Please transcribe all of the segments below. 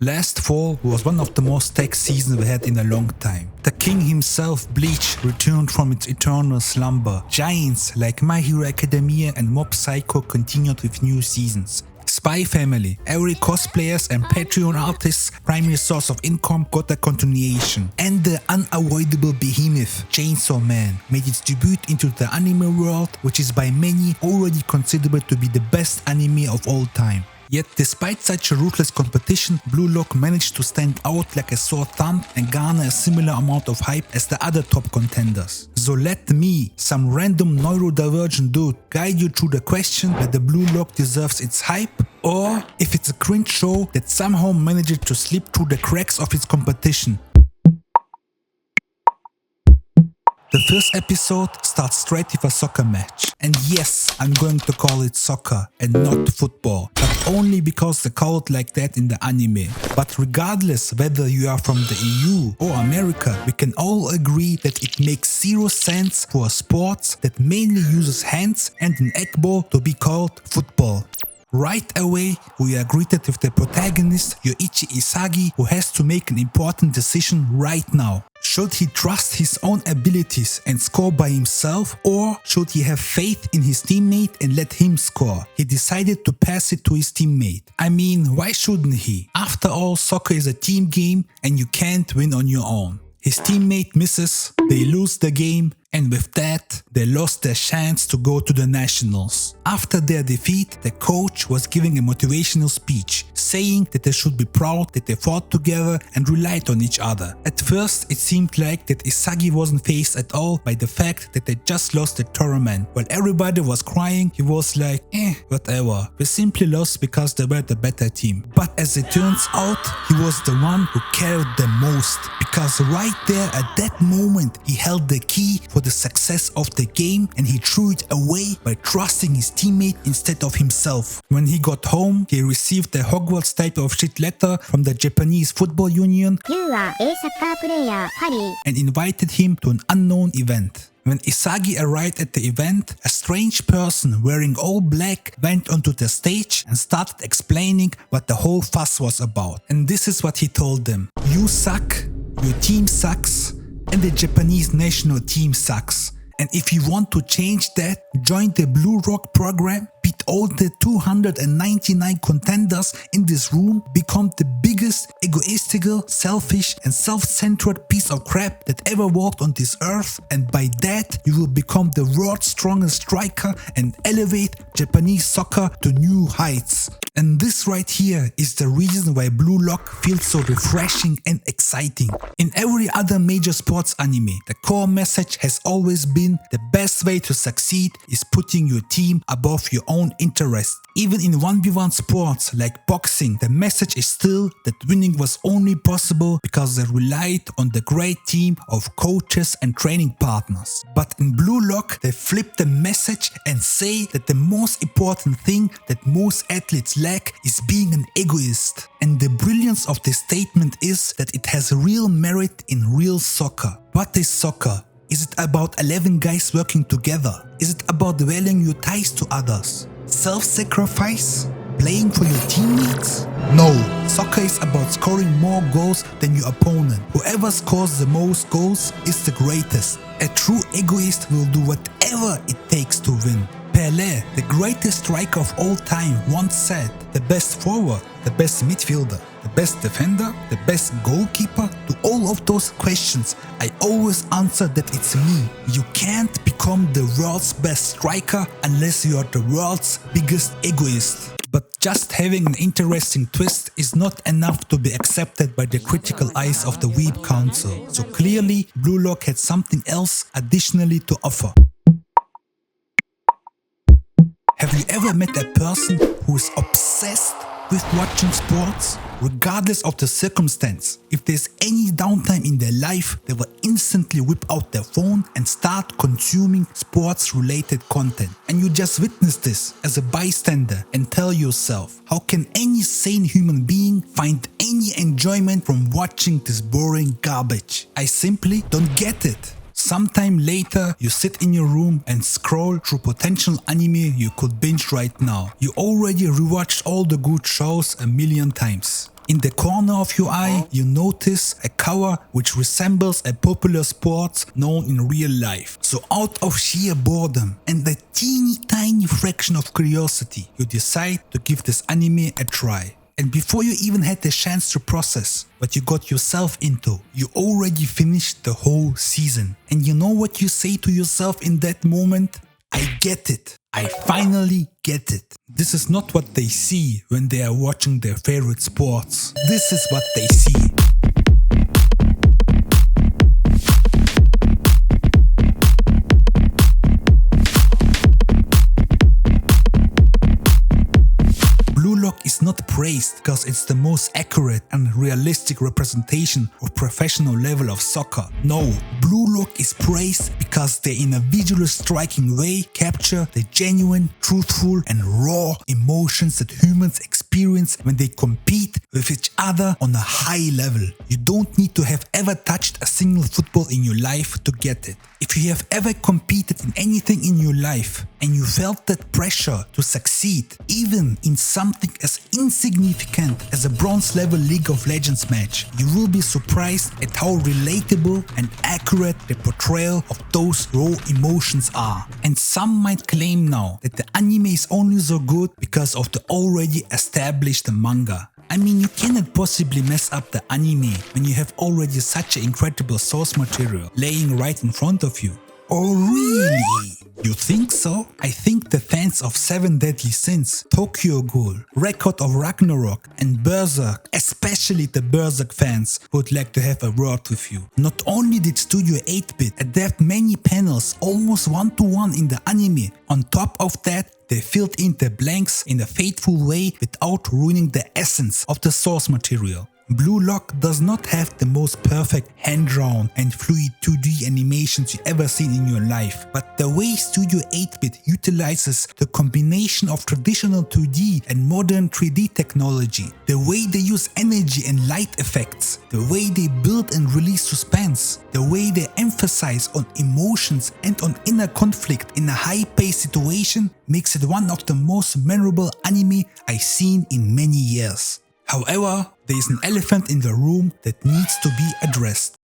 Last fall was one of the most stacked seasons we had in a long time. The king himself, Bleach, returned from its eternal slumber. Giants like My Hero Academia and Mob Psycho continued with new seasons. Spy Family, every cosplayers and Patreon artists' primary source of income got a continuation. And the unavoidable behemoth, Chainsaw Man, made its debut into the anime world, which is by many already considered to be the best anime of all time. Yet despite such a ruthless competition, Blue Lock managed to stand out like a sore thumb and garner a similar amount of hype as the other top contenders. So let me, some random neurodivergent dude, guide you through the question whether Blue Lock deserves its hype, or if it's a cringe show that somehow managed to slip through the cracks of its competition. The first episode starts straight with a soccer match. And yes, I'm going to call it soccer and not football, but only because they call it like that in the anime. But regardless whether you are from the EU or America, we can all agree that it makes zero sense for a sport that mainly uses hands and an egg ball to be called football. Right away, we are greeted with the protagonist Yoichi Isagi, who has to make an important decision right now. Should he trust his own abilities and score by himself, or should he have faith in his teammate and let him score? He decided to pass it to his teammate. I mean, why shouldn't he? After all, soccer is a team game and you can't win on your own. His teammate misses, they lose the game, and with that, they lost their chance to go to the nationals. After their defeat, the coach was giving a motivational speech, saying that they should be proud that they fought together and relied on each other. At first, it seemed like that Isagi wasn't fazed at all by the fact that they just lost the tournament. While everybody was crying, he was like, whatever, we simply lost because they were the better team. But as it turns out, he was the one who cared the most, because right there at that moment, he held the key for the success of the game and he threw it away by trusting his teammate instead of himself. When he got home, he received a Hogwarts type of shit letter from the Japanese Football Union and invited him to an unknown event. When Isagi arrived at the event, a strange person wearing all black went onto the stage and started explaining what the whole fuss was about. And this is what he told them. You suck, your team sucks, and the Japanese national team sucks. And if you want to change that, join the Blue Rock program, beat all the 299 contenders in this room, become the biggest, egoistical, selfish and self-centered piece of crap that ever walked on this earth, and by that you will become the world's strongest striker and elevate Japanese soccer to new heights. And this right here is the reason why Blue Lock feels so refreshing and exciting. In every other major sports anime, the core message has always been the best way to succeed is putting your team above your own interest. Even in 1v1 sports like boxing, the message is still that winning was only possible because they relied on the great team of coaches and training partners. But in Blue Lock, they flip the message and say that the most important thing that most athletes lack is being an egoist. And the brilliance of this statement is that it has real merit in real soccer. What is soccer? Is it about 11 guys working together? Is it about valuing your ties to others? Self-sacrifice? Playing for your teammates? No, soccer is about scoring more goals than your opponent. Whoever scores the most goals is the greatest. A true egoist will do whatever it takes to win. Pelé, the greatest striker of all time, once said, the best forward, the best midfielder, the best defender, the best goalkeeper. To all of those questions, I always answer that it's me. You can't become the world's best striker unless you are the world's biggest egoist. But just having an interesting twist is not enough to be accepted by the critical eyes of the Weeb Council. So clearly, Blue Lock had something else additionally to offer. Have you ever met a person who is obsessed with watching sports? Regardless of the circumstance, if there's any downtime in their life, they will instantly whip out their phone and start consuming sports-related content. And you just witness this as a bystander and tell yourself, how can any sane human being find any enjoyment from watching this boring garbage? I simply don't get it. Sometime later, you sit in your room and scroll through potential anime you could binge right now. You already rewatched all the good shows a million times. In the corner of your eye, you notice a cover which resembles a popular sport known in real life. So out of sheer boredom and a teeny tiny fraction of curiosity, you decide to give this anime a try. And before you even had the chance to process what you got yourself into, you already finished the whole season. And you know what you say to yourself in that moment? I get it. I finally get it. This is not what they see when they are watching their favorite sports. This is what they see. Blue Lock is not praised because it's the most accurate and realistic representation of professional level of soccer. No, Blue Lock is praised because they in a visually striking way capture the genuine, truthful and raw emotions that humans experience when they compete with each other on a high level. You don't need to have ever touched a single football in your life to get it. If you have ever competed in anything in your life and you felt that pressure to succeed, even in something as insignificant as a bronze level League of Legends match, you will be surprised at how relatable and accurate the portrayal of those raw emotions are. And some might claim now that the anime is only so good because of the already established manga. I mean, you cannot possibly mess up the anime when you have already such an incredible source material laying right in front of you. Oh really? You think so? I think the fans of 7 Deadly Sins, Tokyo Ghoul, Record of Ragnarok and Berserk, especially the Berserk fans, would like to have a word with you. Not only did Studio 8-bit adapt many panels almost one-to-one in the anime, on top of that they filled in the blanks in a faithful way without ruining the essence of the source material. Blue Lock does not have the most perfect hand-drawn and fluid 2D animations you ever seen in your life, but the way Studio 8-bit utilizes the combination of traditional 2D and modern 3D technology, the way they use energy and light effects, the way they build and release suspense, the way they emphasize on emotions and on inner conflict in a high-paced situation makes it one of the most memorable anime I've seen in many years. However, there is an elephant in the room that needs to be addressed.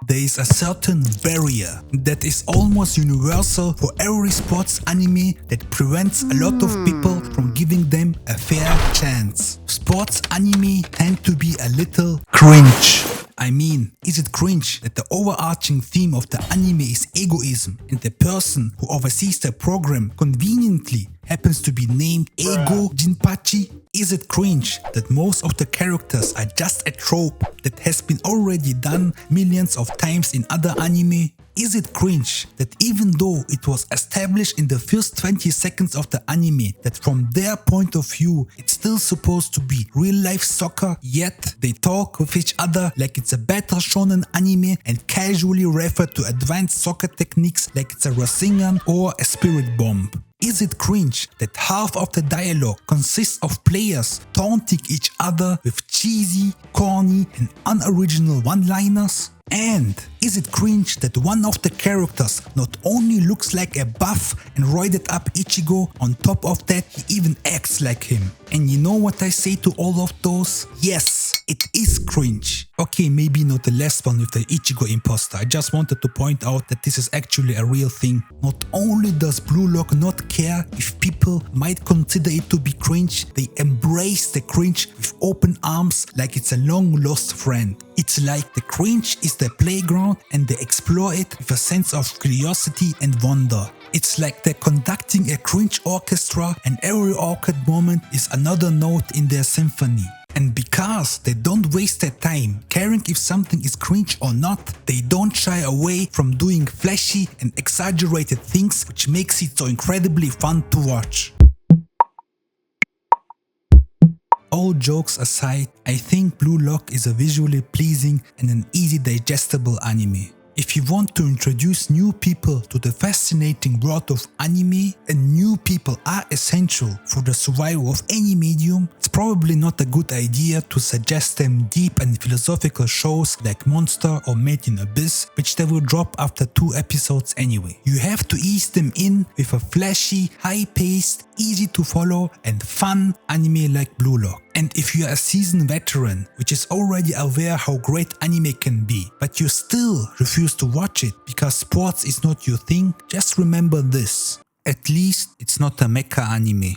There is a certain barrier that is almost universal for every sports anime that prevents a lot of people from giving them a fair chance. Sports anime tend to be a little cringe. I mean, is it cringe that the overarching theme of the anime is egoism and the person who oversees the program conveniently happens to be named Ego Jinpachi? Is it cringe that most of the characters are just a trope that has been already done millions of times in other anime? Is it cringe that even though it was established in the first 20 seconds of the anime that from their point of view it's still supposed to be real life soccer, yet they talk with each other like it's a battle shonen anime and casually refer to advanced soccer techniques like it's a Rasengan or a spirit bomb? Is it cringe that half of the dialogue consists of players taunting each other with cheesy, corny and unoriginal one-liners? And is it cringe that one of the characters not only looks like a buff and roided up Ichigo, on top of that he even acts like him? And you know what I say to all of those? Yes, it is cringe. Okay, maybe not the last one with the Ichigo imposter. I just wanted to point out that this is actually a real thing. Not only does Blue Lock not care if people might consider it to be cringe, they embrace the cringe with open arms like it's a long lost friend. It's like the cringe is their playground and they explore it with a sense of curiosity and wonder. It's like they're conducting a cringe orchestra and every awkward moment is another note in their symphony. And because they don't waste their time caring if something is cringe or not, they don't shy away from doing flashy and exaggerated things, which makes it so incredibly fun to watch. All jokes aside, I think Blue Lock is a visually pleasing and an easy digestible anime. If you want to introduce new people to the fascinating world of anime, and new people are essential for the survival of any medium, it's probably not a good idea to suggest them deep and philosophical shows like Monster or Made in Abyss, which they will drop after 2 episodes anyway. You have to ease them in with a flashy, high-paced, easy to follow and fun anime like Blue Lock. And if you are a seasoned veteran, which is already aware how great anime can be, but you still refuse to watch it because sports is not your thing, just remember this. At least it's not a mecha anime.